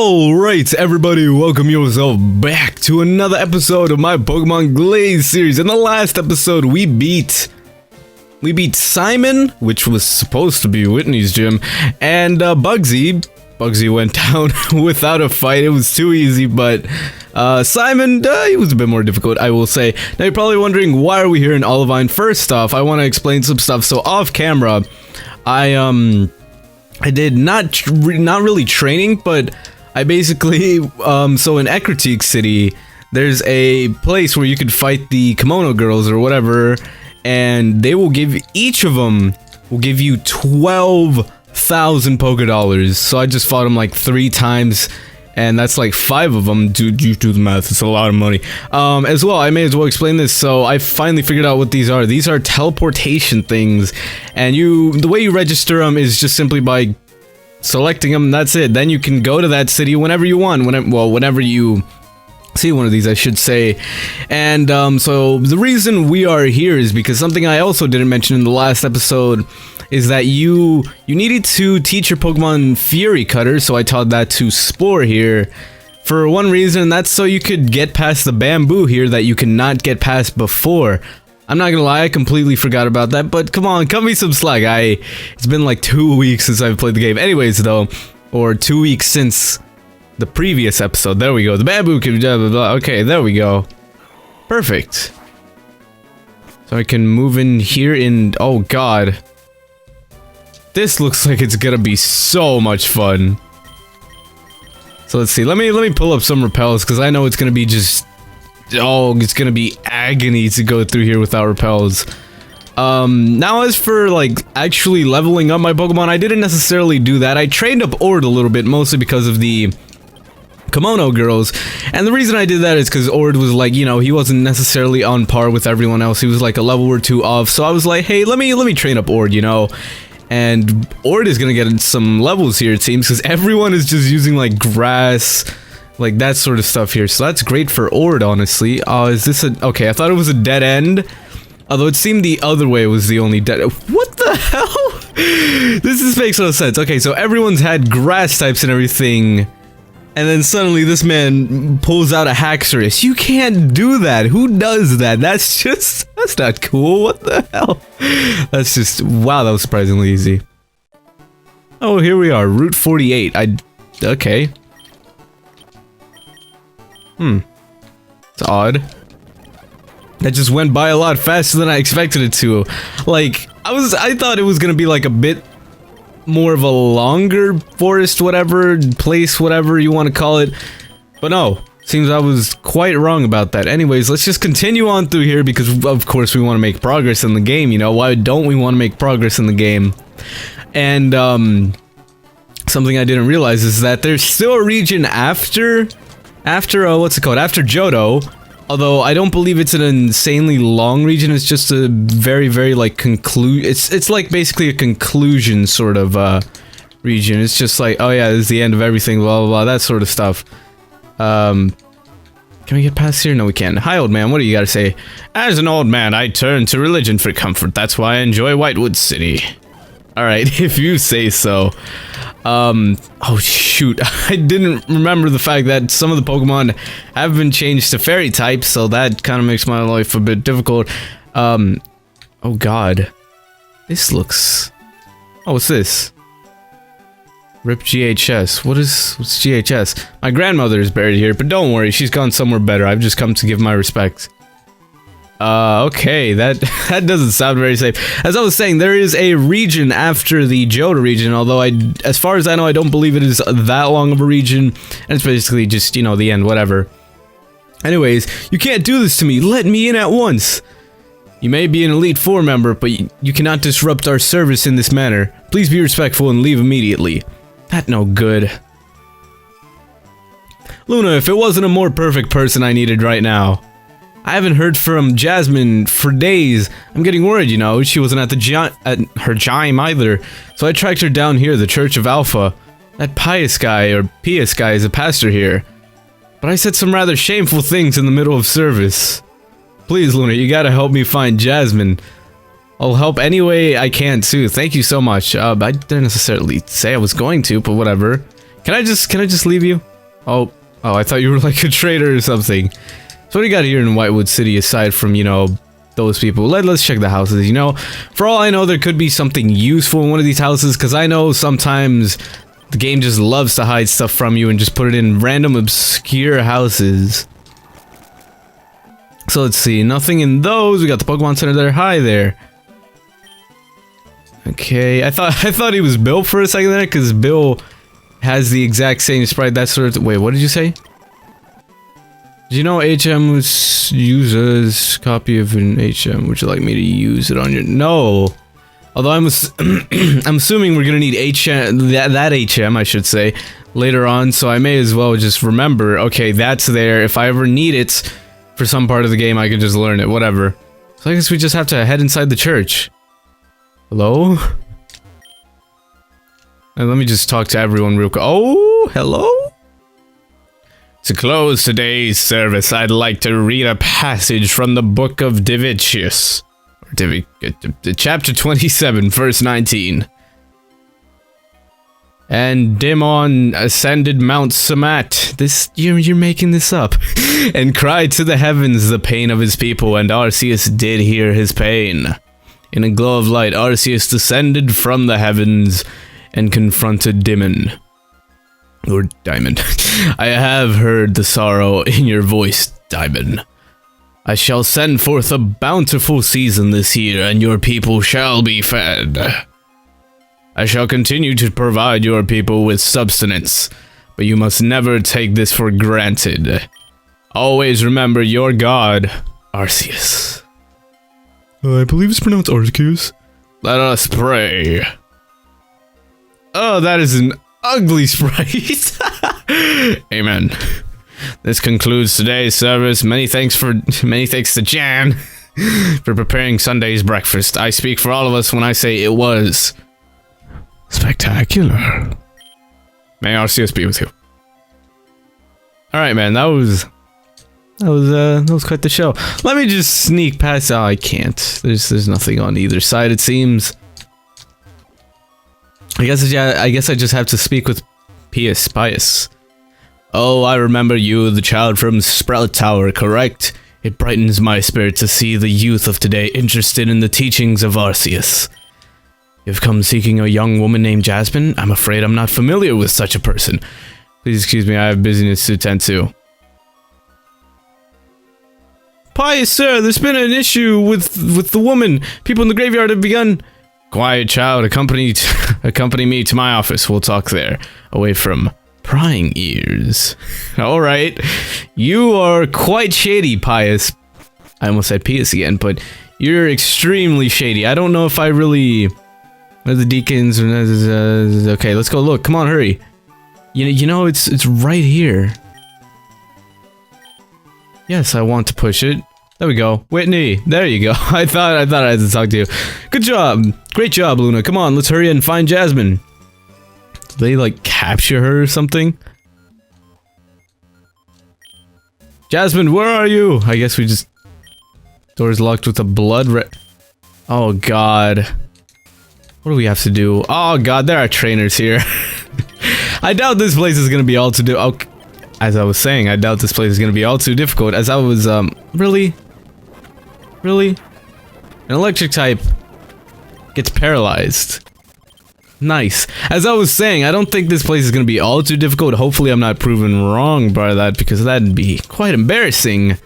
Alright everybody, welcome yourself back to another episode of my Pokemon Glazed series. In the last episode we beat Simon, which was supposed to be Whitney's gym, and Bugsy. Bugsy went down without a fight. It was too easy, but Simon, he was a bit more difficult, I will say. Now you're probably wondering, why are we here in Olivine? First off, I want to explain some stuff. So off camera, I did not really training, but I basically, so in Ecruteak City, there's a place where you could fight the Kimono girls or whatever, and they will give, each of them will give you 12,000 Poké Dollars. So I just fought them like 3 times, and that's like 5 of them. Dude, you do the math, it's a lot of money. As well, I may as well explain this. So I finally figured out what these are. These are teleportation things, and the way you register them is just simply by selecting them. That's it. Then you can go to that city whenever you want. Whenever you see one of these, I should say. And so the reason we are here is because something I also didn't mention in the last episode is that you needed to teach your Pokemon Fury Cutter, so I taught that to Spore here for one reason, and that's so you could get past the bamboo here that you cannot get past before. I'm not gonna lie, I completely forgot about that, but come on, cut me some slack. It's been like 2 weeks since I've played the game. Anyways though, or 2 weeks since the previous episode. There we go. The bamboo can blah blah blah. Okay, there we go. Perfect. So I can move in here in, oh god. This looks like it's gonna be so much fun. So let's see, let me pull up some repels, because I know it's gonna be just, oh, it's gonna be agony to go through here without repels. Now as for like actually leveling up my Pokemon, I didn't necessarily do that. I trained up Ord a little bit, mostly because of the Kimono girls, and the reason I did that is because Ord was like, you know, he wasn't necessarily on par with everyone else. He was like a level or 2 off, so I was like, hey, let me train up Ord, you know. And Ord is gonna get some levels here, it seems, because everyone is just using like grass, like that sort of stuff here, so that's great for Ord, honestly. Is this a, okay, I thought it was a dead end, although it seemed the other way was the only dead, what the hell? This makes no sense. Okay, so everyone's had grass types and everything, and then suddenly this man pulls out a Haxorus. You can't do that. Who does that? That's not cool. What the hell? That's just, wow, that was surprisingly easy. Oh, here we are, Route 48. Okay. It's odd. That just went by a lot faster than I expected it to. Like, I thought it was gonna be like a bit more of a longer forest, whatever, place, whatever you want to call it. But no, seems I was quite wrong about that. Anyways, let's just continue on through here, because of course we want to make progress in the game, you know? Why don't we want to make progress in the game? And, something I didn't realize is that there's still a region after what's it called? After Johto. Although I don't believe it's an insanely long region, it's just a very, very like it's like basically a conclusion sort of region. It's just like, oh yeah, this is the end of everything, blah blah blah, that sort of stuff. Can we get past here? No, we can't. Hi old man, what do you gotta say? As an old man, I turn to religion for comfort. That's why I enjoy Whitewood City. Alright, if you say so. Oh shoot, I didn't remember the fact that some of the Pokemon have been changed to fairy types, so that kind of makes my life a bit difficult. Oh god. This looks... oh, what's this? RIP GHS. What's GHS? My grandmother is buried here, but don't worry, she's gone somewhere better. I've just come to give my respects. Okay, that doesn't sound very safe. As I was saying, there is a region after the Johto region, although as far as I know, I don't believe it is that long of a region, and it's basically just, you know, the end, whatever. Anyways, you can't do this to me. Let me in at once. You may be an Elite Four member, but you cannot disrupt our service in this manner. Please be respectful and leave immediately. That no good. Luna, if it wasn't a more perfect person I needed right now. I haven't heard from Jasmine for days. I'm getting worried, you know. She wasn't at her gym either. So I tracked her down here, the Church of Alpha. That pious guy, or pious guy, is a pastor here. But I said some rather shameful things in the middle of service. Please, Luna, you gotta help me find Jasmine. I'll help any way I can too. Thank you so much. I didn't necessarily say I was going to, but whatever. Can I just leave you? Oh, I thought you were like a trader or something. So what do you got here in Whitewood City aside from, you know, those people? Let's check the houses, you know? For all I know, there could be something useful in one of these houses, because I know sometimes the game just loves to hide stuff from you and just put it in random obscure houses. So let's see, nothing in those. We got the Pokemon Center there. Hi there. Okay, I thought he was Bill for a second there, because Bill has the exact same sprite, that sort of... Wait, what did you say? Did you know HM uses copy of an HM? Would you like me to use it on your... No! Although I'm assuming we're gonna need HM, that HM, I should say, later on, so I may as well just remember, okay, that's there. If I ever need it for some part of the game, I can just learn it, whatever. So I guess we just have to head inside the church. Hello? And let me just talk to everyone real quick. Oh, hello? To close today's service, I'd like to read a passage from the Book of Divitius. Chapter 27, verse 19. And Dimon ascended Mount Samat. You're making this up. And cried to the heavens the pain of his people, and Arceus did hear his pain. In a glow of light, Arceus descended from the heavens and confronted Dimon. Or Diamond. I have heard the sorrow in your voice, Diamond. I shall send forth a bountiful season this year, and your people shall be fed. I shall continue to provide your people with substance, but you must never take this for granted. Always remember your god, Arceus. I believe it's pronounced Arceus. Let us pray. Oh, that is an ugly sprite. Amen. This concludes today's service. Many thanks to Jan for preparing Sunday's breakfast. I speak for all of us when I say it was spectacular. May Arceus be with you. All right, man. That was quite the show. Let me just sneak past. Oh, I can't. There's nothing on either side, it seems. I guess I just have to speak with Pius. Oh, I remember you, the child from Sprout Tower, correct? It brightens my spirit to see the youth of today interested in the teachings of Arceus. You've come seeking a young woman named Jasmine? I'm afraid I'm not familiar with such a person. Please excuse me, I have business to attend to. Pious sir, there's been an issue with the woman. People in the graveyard have begun... Quiet, child. Accompany me to my office. We'll talk there, away from prying ears. All right. You are quite shady, Pius. I almost said Pius again, but you're extremely shady. I don't know if I really... the deacons... okay, let's go look. Come on, hurry. You know, it's right here. Yes, I want to push it. There we go. Whitney, there you go. I thought I had to talk to you. Good job. Great job, Luna. Come on, let's hurry and find Jasmine. Did they, like, capture her or something? Jasmine, where are you? I guess we just... Door's locked with a blood red... Oh, God. What do we have to do? Oh, God, there are trainers here. I doubt this place is gonna be all to do... Okay. As I was saying, I doubt this place is gonna be all too difficult. As I was, really? Really? An electric type gets paralyzed. Nice. As I was saying, I don't think this place is gonna be all too difficult. Hopefully I'm not proven wrong by that, because that'd be quite embarrassing.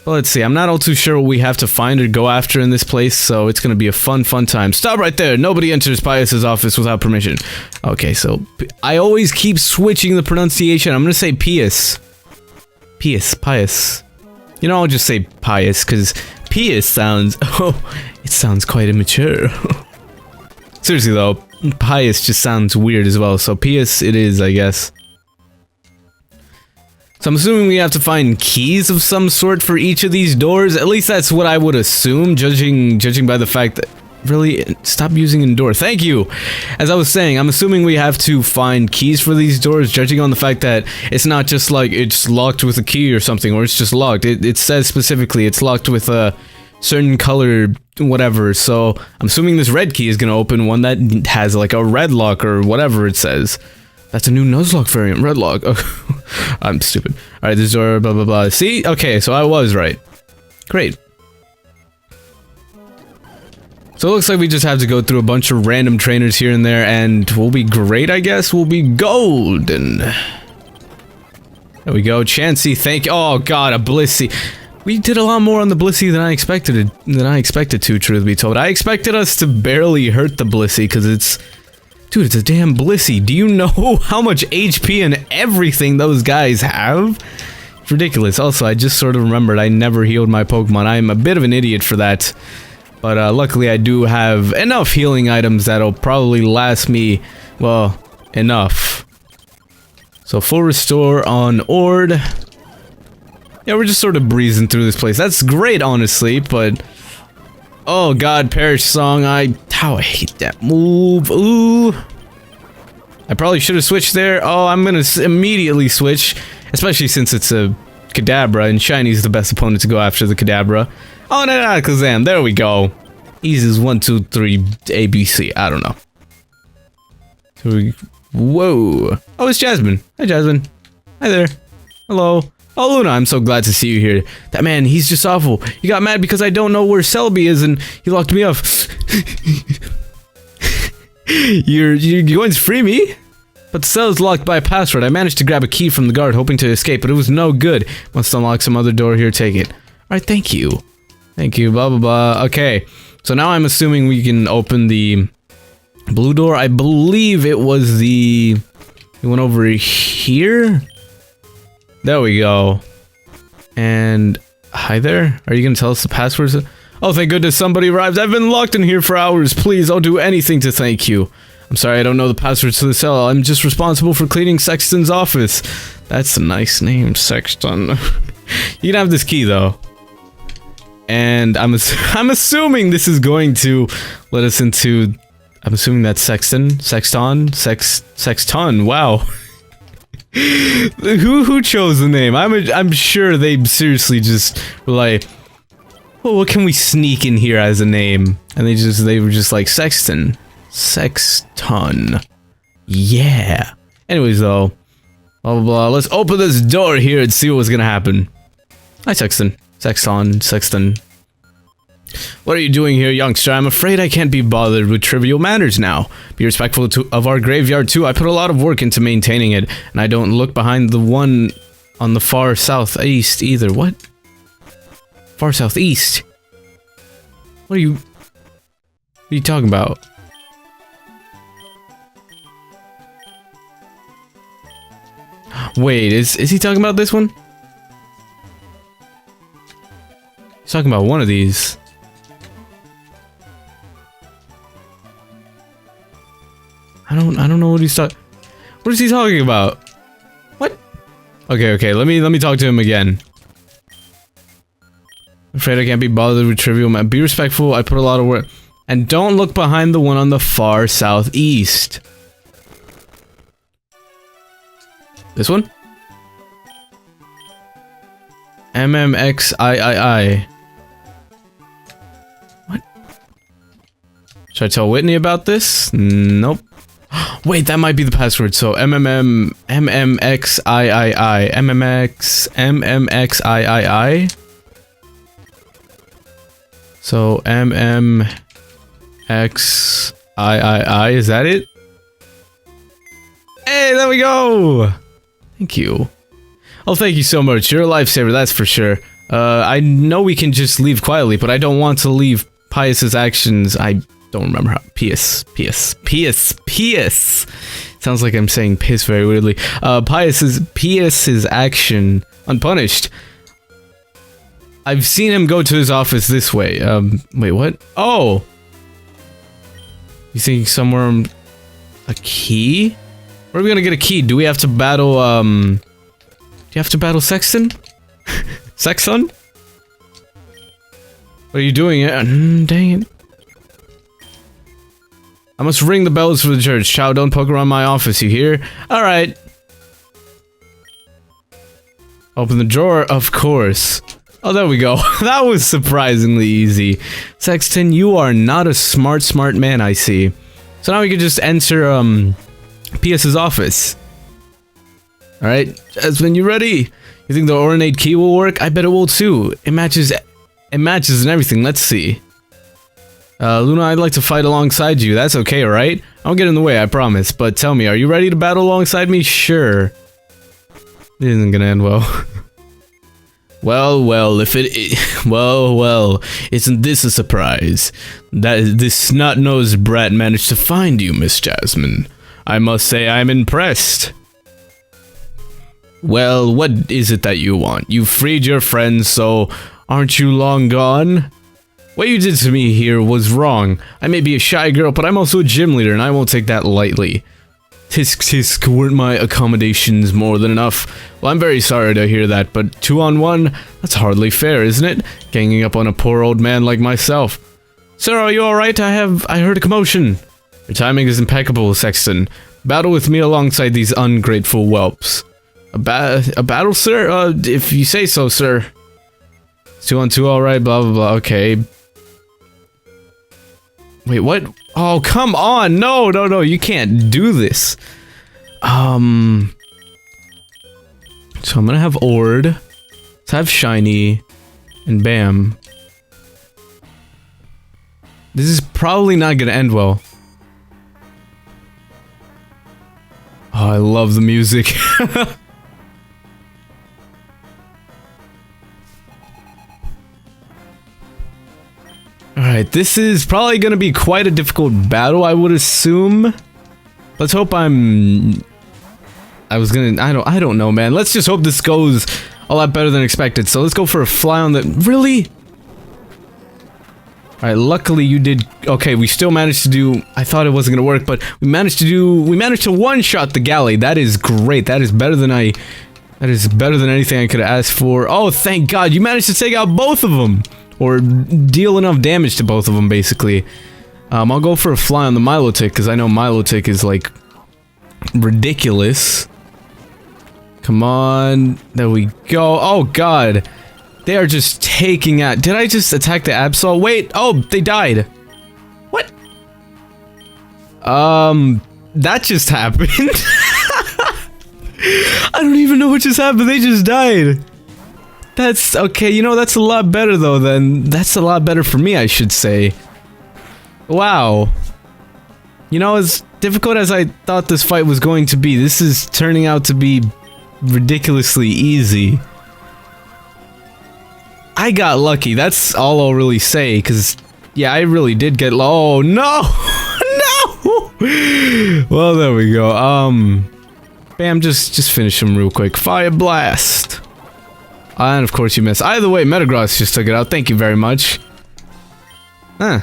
But let's see, I'm not all too sure what we have to find or go after in this place, so it's gonna be a fun time. Stop right there! Nobody enters Pius's office without permission. Okay, so I always keep switching the pronunciation. I'm gonna say Pius. Pius. You know, I'll just say Pius, because Pius sounds... Oh, it sounds quite immature. Seriously though, Pius just sounds weird as well, so Pius it is, I guess. So I'm assuming we have to find keys of some sort for each of these doors. At least that's what I would assume, judging by the fact that... Really? Stop using indoor. Thank you! As I was saying, I'm assuming we have to find keys for these doors, judging on the fact that it's not just like it's locked with a key or something, or it's just locked. It says specifically it's locked with a certain color, whatever. So I'm assuming this red key is gonna open one that has like a red lock or whatever it says. That's a new Nuzlocke variant, Redlock. Oh, I'm stupid. Alright, this door, blah, blah, blah. See? Okay, so I was right. Great. So it looks like we just have to go through a bunch of random trainers here and there, and we'll be great, I guess. We'll be golden. There we go. Chansey, thank you. Oh, God, a Blissey. We did a lot more on the Blissey than I expected to, truth be told. I expected us to barely hurt the Blissey, because it's... Dude, it's a damn Blissey. Do you know how much HP and everything those guys have? It's ridiculous. Also, I just sort of remembered I never healed my Pokemon. I'm a bit of an idiot for that. But luckily I do have enough healing items that'll probably last me, well, enough. So full restore on Ord. Yeah, we're just sort of breezing through this place. That's great, honestly, but... Oh god, Perish Song, how I hate that move. Ooh. I probably should have switched there. Oh, I'm gonna immediately switch. Especially since it's a Kadabra, and Shiny's the best opponent to go after the Kadabra. Oh, no, Kazam, there we go. Eases 1, 2, 3, ABC. I don't know. So we... Whoa. Oh, it's Jasmine. Hi, Jasmine. Hi there. Hello. Oh, Luna, I'm so glad to see you here. That man, he's just awful. He got mad because I don't know where Celebi is and he locked me up. You're going to free me? But the cell is locked by a password. I managed to grab a key from the guard hoping to escape, but it was no good. Must unlock some other door here, take it. Alright, thank you. Thank you, blah blah blah. Okay, so now I'm assuming we can open the blue door. I believe it was the... We went over here? There we go. And... Hi there? Are you gonna tell us the passwords? Oh, thank goodness somebody arrived. I've been locked in here for hours. Please, I'll do anything to thank you. I'm sorry, I don't know the passwords to the cell. I'm just responsible for cleaning Sexton's office. That's a nice name, Sexton. You can have this key, though. And I'm assuming this is going to let us into... I'm assuming that's Sexton? Sexton, wow. Who chose the name? I'm sure they seriously just were like, well, what can we sneak in here as a name? And they were just like, Sexton. Sexton. Yeah. Anyways, though, blah blah blah. Let's open this door here and see what's gonna happen. Hi, Sexton. Sexton. What are you doing here, youngster? I'm afraid I can't be bothered with trivial matters now. Be respectful of our graveyard, too. I put a lot of work into maintaining it, and I don't look behind the one on the far southeast either. What? Far southeast? What are you talking about? Wait, is he talking about this one? He's talking about one of these. I don't know what he's talking. What is he talking about? What? Okay, let me talk to him again. I'm afraid I can't be bothered with trivial matters. Be respectful, I put a lot of work. And don't look behind the one on the far southeast. This one? MMXIII. What? Should I tell Whitney about this? Nope. Wait, that might be the password. So MMXIII. MMXIII. So MMXIII, is that it? Hey, there we go! Thank you. Oh, thank you so much. You're a lifesaver, that's for sure. I know we can just leave quietly, but I don't want to leave Pius's actions. I don't remember how. Pius. Sounds like I'm saying piss very weirdly. Pius's action unpunished. I've seen him go to his office this way. Wait, what? Oh! You think somewhere... A key? Where are we gonna get a key? Do we have to battle, Do you have to battle Sexton? Sexton? What are you doing? Dang it. I must ring the bells for the church. Chow, don't poke around my office, you hear? Alright. Open the drawer, of course. Oh, there we go. That was surprisingly easy. Sexton, you are not a smart man, I see. So now we can just enter, P.S.'s office. Alright, Jasmine, you ready? You think the ornate key will work? I bet it will too. It matches and everything. Let's see. Luna, I'd like to fight alongside you. That's okay, right? I won't get in the way, I promise. But tell me, are you ready to battle alongside me? Sure. It isn't gonna end well. Well, isn't this a surprise? That this snot-nosed brat managed to find you, Miss Jasmine. I must say I'm impressed. Well, what is it that you want? You freed your friends, so aren't you long gone? What you did to me here was wrong. I may be a shy girl, but I'm also a gym leader, and I won't take that lightly. Tisk tisk, weren't my accommodations more than enough? Well, I'm very sorry to hear that, but 2 on 1? That's hardly fair, isn't it? Ganging up on a poor old man like myself. Sir, are you alright? I heard a commotion. Your timing is impeccable, Sexton. Battle with me alongside these ungrateful whelps. A battle, sir? If you say so, sir. 2 on 2, alright, blah blah blah, okay. Wait, what? Oh, come on! No, you can't do this. So I'm gonna have Ord. Let's have Shiny. And bam. This is probably not gonna end well. Oh, I love the music. Alright, this is probably gonna be quite a difficult battle, I would assume. Let's hope I don't know, man. Let's just hope this goes a lot better than expected. So let's go for a fly on the... Really? Alright, luckily you did... Okay, we still managed to do... I thought it wasn't gonna work, but we managed to one-shot the galley. That is great. That is better than anything I could have asked for. Oh, thank God, you managed to take out both of them! Or deal enough damage to both of them, basically. I'll go for a fly on the Milotic, because I know Milotic is, like, ridiculous. Come on. There we go. Oh, God. They are just taking out... Did I just attack the Absol? Wait. Oh, they died. What? That just happened. I don't even know what just happened. They just died. That's okay, you know, that's a lot better though that's a lot better for me, I should say. Wow. You know, as difficult as I thought this fight was going to be, this is turning out to be ridiculously easy. I got lucky, that's all I'll really say, because, yeah, I really did get oh, no! No! Well, there we go, bam, just finish him real quick. Fire Blast! And of course you missed. Either way, Metagross just took it out. Thank you very much. Huh.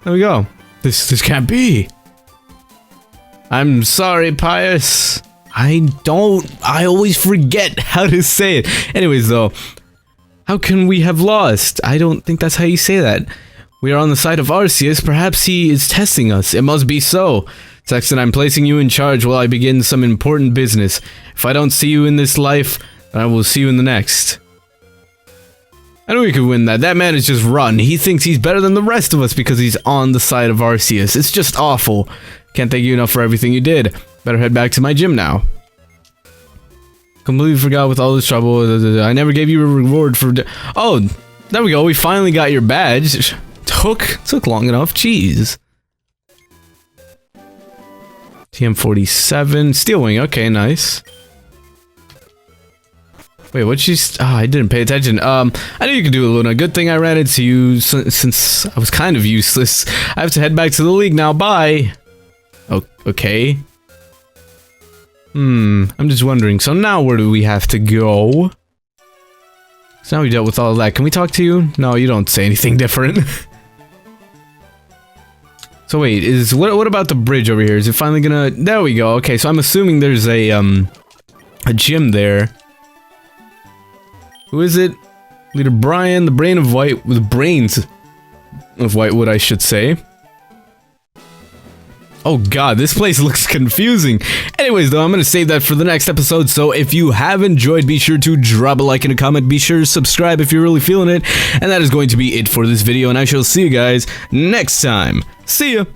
There we go. This can't be. I'm sorry, Pius. I always forget how to say it. Anyways, though. How can we have lost? I don't think that's how you say that. We are on the side of Arceus. Perhaps he is testing us. It must be so. Sexton, I'm placing you in charge while I begin some important business. If I don't see you in this life... I will see you in the next. I know we could win that. That man is just rotten. He thinks he's better than the rest of us because he's on the side of Arceus. It's just awful. Can't thank you enough for everything you did. Better head back to my gym now. Completely forgot with all this trouble. I never gave you a reward for... Oh, there we go. We finally got your badge. Took long enough. Jeez. TM47. Steel Wing. Okay, nice. Wait, what'd she... I didn't pay attention. I knew you could do it, Luna. Good thing I ran into you since I was kind of useless. I have to head back to the league now. Bye! Oh, okay. I'm just wondering. So now where do we have to go? So now we dealt with all of that. Can we talk to you? No, you don't say anything different. So wait, what about the bridge over here? Is it finally gonna... There we go. Okay, so I'm assuming there's a gym there. Who is it? Leader Brian, the brain of white, the brains of Whitewood, I should say. Oh god, this place looks confusing. Anyways, though, I'm gonna save that for the next episode, so if you have enjoyed, be sure to drop a like and a comment, be sure to subscribe if you're really feeling it, and that is going to be it for this video, and I shall see you guys next time. See ya!